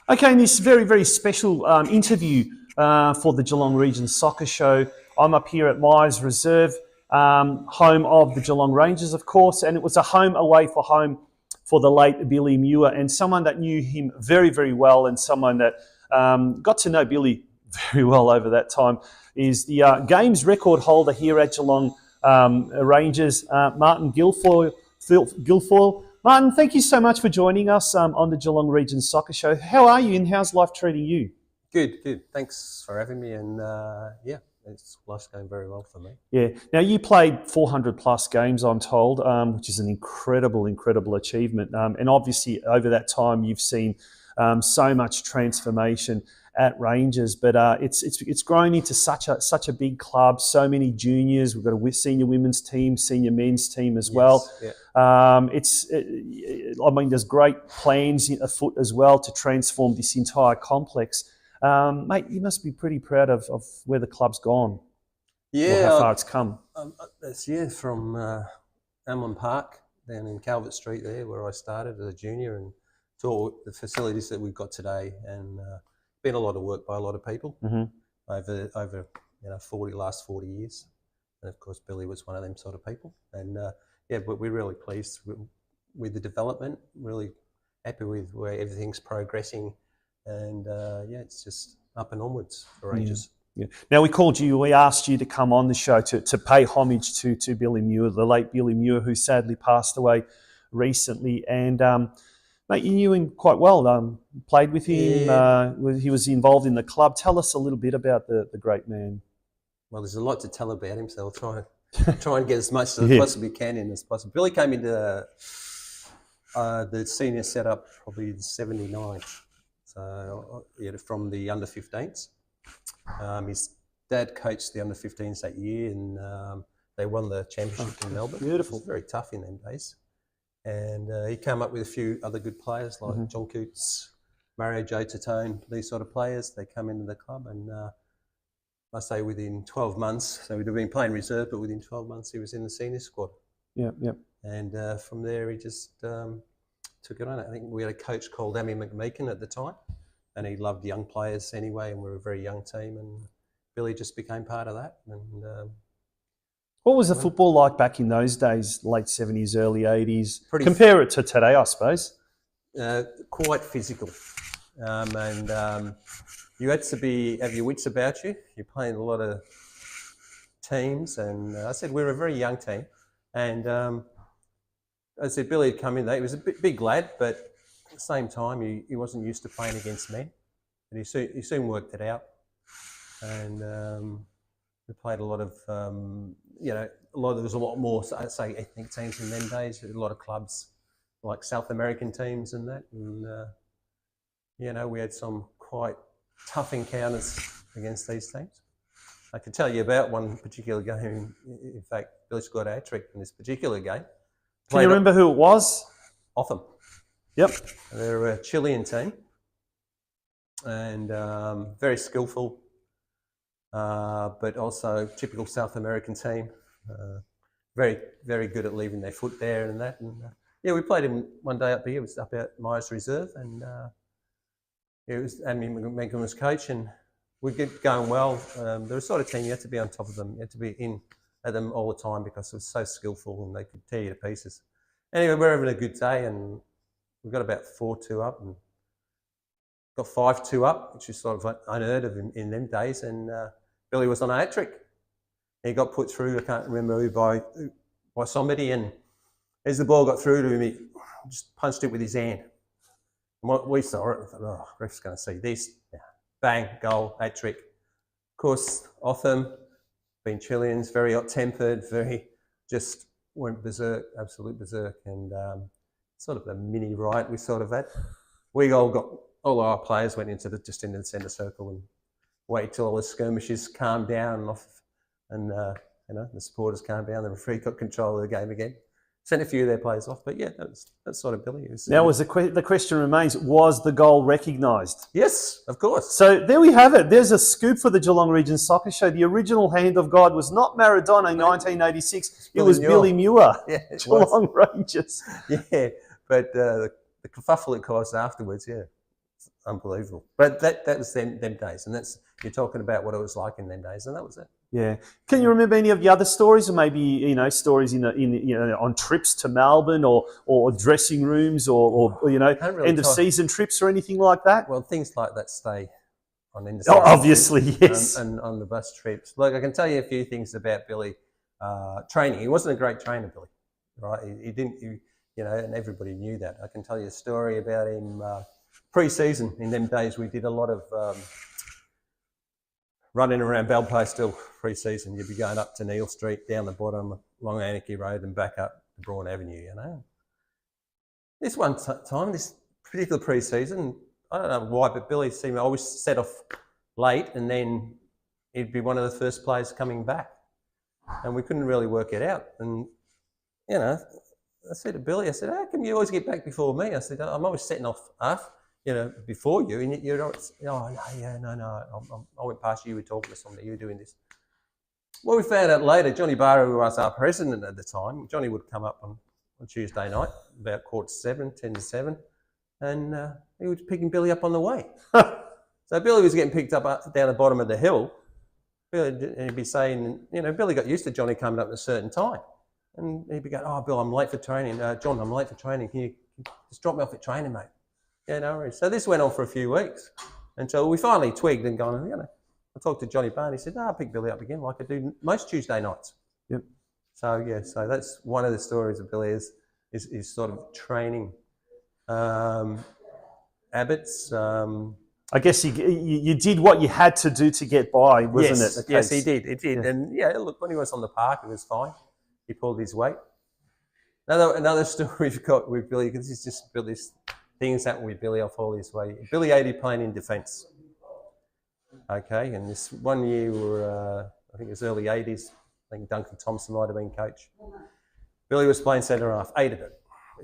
Okay, in this very, very special interview for the Geelong Region Soccer Show, I'm up here at Myers Reserve, home of the Geelong Rangers, of course, and it was a home away for home for the late Billy Muir, and someone that knew him very, very well, and someone that got to know Billy very well over that time, is the games record holder here at Geelong Rangers, Martin Guilfoyle. Martin, thank you so much for joining us on the Geelong Region Soccer Show. How are you and how's life treating you? Good. Thanks for having me, and life's going very well for me. Yeah. Now, you played 400 plus games, I'm told, which is an incredible achievement. And obviously, over that time, you've seen so much transformation at Rangers, but it's grown into such a big club. So many juniors. We've got a senior women's team, senior men's team as well. Yeah. There's great plans afoot as well to transform this entire complex. Mate, you must be pretty proud of where the club's gone. Yeah, how far it's come. It's from Amlin Park down in Calvert Street there, where I started as a junior, and to all the facilities that we've got today, and been a lot of work by a lot of people over last 40 years, and of course Billy was one of them sort of people, and but we're really pleased with the development, really happy with where everything's progressing, and it's just up and onwards for ages. Yeah. Now we asked you to come on the show to pay homage to Billy Muir, the late Billy Muir, who sadly passed away recently. And mate, you knew him quite well. Played with him. Yeah. He was involved in the club. Tell us a little bit about the great man. Well, there's a lot to tell about him, so I'll try and get as much as I possibly can in as possible. Billy came into the senior setup probably in '79, so from the under 15s. His dad coached the under 15s that year, and they won the championship in Melbourne. Beautiful. It was very tough in them days. And he came up with a few other good players like John Coots, Mario Joe Tatone, these sort of players. They come into the club, and I say within 12 months, so we'd have been playing reserve, but within 12 months he was in the senior squad. Yeah. And from there he just took it on. I think we had a coach called Amy McMeekin at the time, and he loved young players anyway, and we were a very young team, and Billy just became part of that. And what was the football like back in those days, late 70s, early 80s? Compare it to today, I suppose. Quite physical. And you had to have your wits about you. You're playing a lot of teams, and I said we were a very young team. And I said Billy had come in there. He was a big lad, but at the same time, he wasn't used to playing against men. But he soon worked it out. And we played a lot of, there was a lot more, I'd say, ethnic teams in them days. A lot of clubs, like South American teams and that. And, we had some quite tough encounters against these teams. I could tell you about one particular game. In fact, Billy scored a hat-trick in this particular game. Can you remember who it was? Otham. Yep. They're a Chilean team, and very skillful, but also typical South American team. Very, very good at leaving their foot there and that. And we played him one day up here. It was up at Myers Reserve, and it was Amy McMeekin was coach, and we get going well. They're the sort of team you had to be on top of them. You had to be in at them all the time because it was so skillful and they could tear you to pieces. Anyway, we're having a good day, and we got about 4-2 up and got 5-2 up, which is sort of unheard of in them days. And Billy was on a hat-trick. He got put through, I can't remember who, by somebody, and as the ball got through to him, he just punched it with his hand. And we saw it, we thought, oh, ref's going to see this. Yeah. Bang, goal, hat-trick. Of course, Otham, being Chileans, very hot-tempered, very just went berserk, absolute berserk, and sort of a mini riot we sort of had. We all our players went into the centre circle and waited till all the skirmishes calmed down and the supporters calmed down. The referee got control of the game again. Sent a few of their players off, but that's sort of Billy. Now, the question remains: was the goal recognised? Yes, of course. So there we have it. There's a scoop for the Geelong Region Soccer Show. The original hand of God was not Maradona in 1986. It was Billy Muir. Yeah, Geelong Rangers. Yeah, but the kerfuffle it caused afterwards, it's unbelievable. But that was them days, and you're talking about what it was like in them days, and that was it. Yeah. Can you remember any of the other stories, or maybe stories on trips to Melbourne, or dressing rooms, or really end of season trips or anything like that? Well, things like that stay on end of season. Oh, obviously, yes. And on the bus trips. Look, I can tell you a few things about Billy. Training. He wasn't a great trainer, Billy. Right? He didn't. And everybody knew that. I can tell you a story about him pre-season. In them days, we did a lot of running around Belpastel pre-season. You'd be going up to Neil Street, down the bottom, along Anarchy Road, and back up to Braun Avenue, This one time, this particular pre-season, I don't know why, but Billy seemed to always set off late, and then he'd be one of the first players coming back. And we couldn't really work it out. And, I said to Billy, how come you always get back before me? I said, I'm always setting off before you, and you're not, no, I went past you, you were talking to somebody, you were doing this. Well, we found out later, Johnny Barrow, who was our president at the time, Johnny would come up on Tuesday night, about 6:45, 10 to 7, and he was picking Billy up on the way. So Billy was getting picked up down the bottom of the hill. And he'd be saying, Billy got used to Johnny coming up at a certain time. And he'd be going, "Oh, Bill, I'm late for training. John, I'm late for training. Can you just drop me off at training, mate?" Yeah, no worries. So this went on for a few weeks until we finally twigged and gone, I talked to Johnny Barr and he said, "I'll pick Billy up again like I do most Tuesday nights." Yep. So that's one of the stories of Billy is sort of training habits. I guess you did what you had to do to get by, wasn't it? Yes, he did. It did. Yeah. And look, when he was on the park, it was fine. He pulled his weight. Another story we've got with Billy, because this is just Billy's things happen with Billy off all his way. Billy hated playing in defence. Okay, and this one year we were, I think it was early 80s, I think Duncan Thompson might have been coach. Billy was playing centre half, hated it.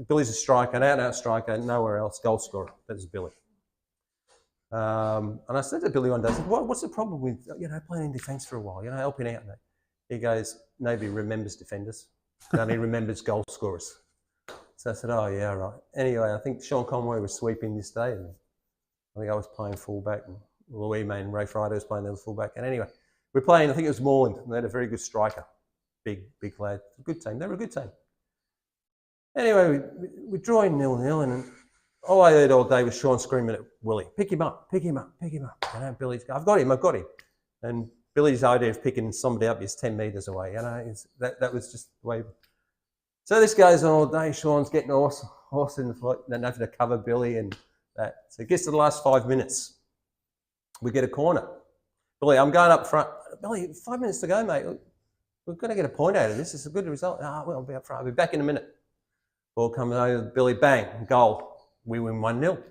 Billy's a striker, an out-and-out striker, nowhere else, goal scorer. That was Billy. And I said to Billy one day, I said, "What's the problem with playing in defence for a while, helping out?" And he goes, "Nobody remembers defenders. Nobody remembers goal scorers." So I said, "Oh yeah, right." Anyway, I think Sean Conway was sweeping this day, and I think I was playing fullback, and Louis May and Ray Friday was playing the other fullback. And anyway, we're playing, I think it was Moreland, and they had a very good striker, big lad, good team. They were a good team. Anyway, we're drawing 0-0, and all I heard all day was Sean screaming at Willie, "Pick him up, pick him up, pick him up." Billy's going, I've got him. And Billy's idea of picking somebody up is 10 metres away. That was just the way. So this goes on all day. Sean's getting a horse in the flight, and having to cover Billy and that. So it gets to the last 5 minutes. We get a corner. "Billy, I'm going up front." "Billy, 5 minutes to go, mate. We're going to get a point out of this. It's a good result." "Well, I'll be up front. I'll be back in a minute." Ball coming over, Billy, bang, goal. We win 1-0.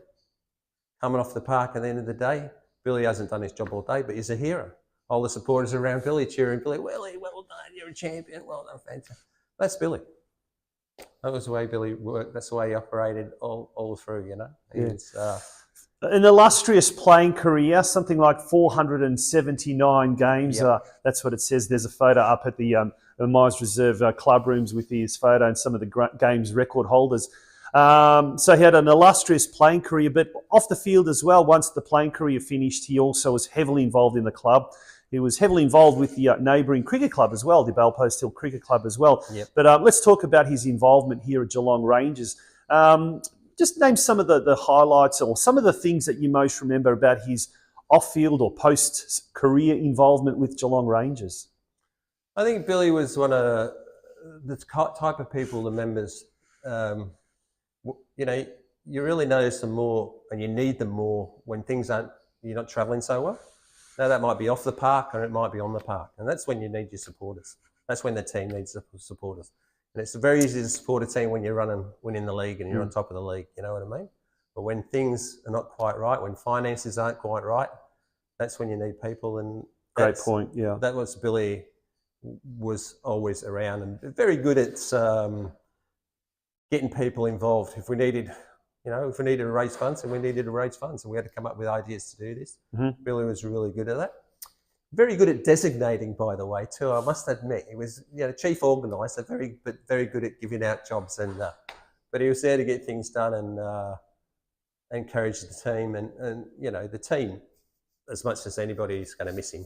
Coming off the park at the end of the day, Billy hasn't done his job all day, but he's a hero. All the supporters around Billy cheering Billy, "Willie, well done, you're a champion, well done, fantastic." That's Billy. That was the way Billy worked. That's the way he operated all through, He's, an illustrious playing career, something like 479 games. Yep. That's what it says. There's a photo up at the Mines Reserve club rooms with his photo and some of the games record holders. So he had an illustrious playing career, but off the field as well. Once the playing career finished, he also was heavily involved in the club. He was heavily involved with the neighbouring cricket club as well, the Balpost Hill Cricket Club as well. Yep. But let's talk about his involvement here at Geelong Rangers. Just name some of the highlights or some of the things that you most remember about his off-field or post-career involvement with Geelong Rangers. I think Billy was one of the type of people, the members, you really notice them more and you need them more when you're not travelling so well. Now that might be off the park or it might be on the park. And that's when you need your supporters. That's when the team needs the supporters. And it's very easy to support a team when you're winning the league and you're on top of the league, you know what I mean? But when things are not quite right, when finances aren't quite right, that's when you need people. And great point, yeah. That was Billy was always around and very good at getting people involved. If we needed to raise funds, and we needed to raise funds, and we had to come up with ideas to do this, Billy was really good at that. Very good at designating, by the way, too. I must admit, he was chief organiser, very good at giving out jobs, but he was there to get things done and encourage the team, and the team as much as anybody is going to miss him.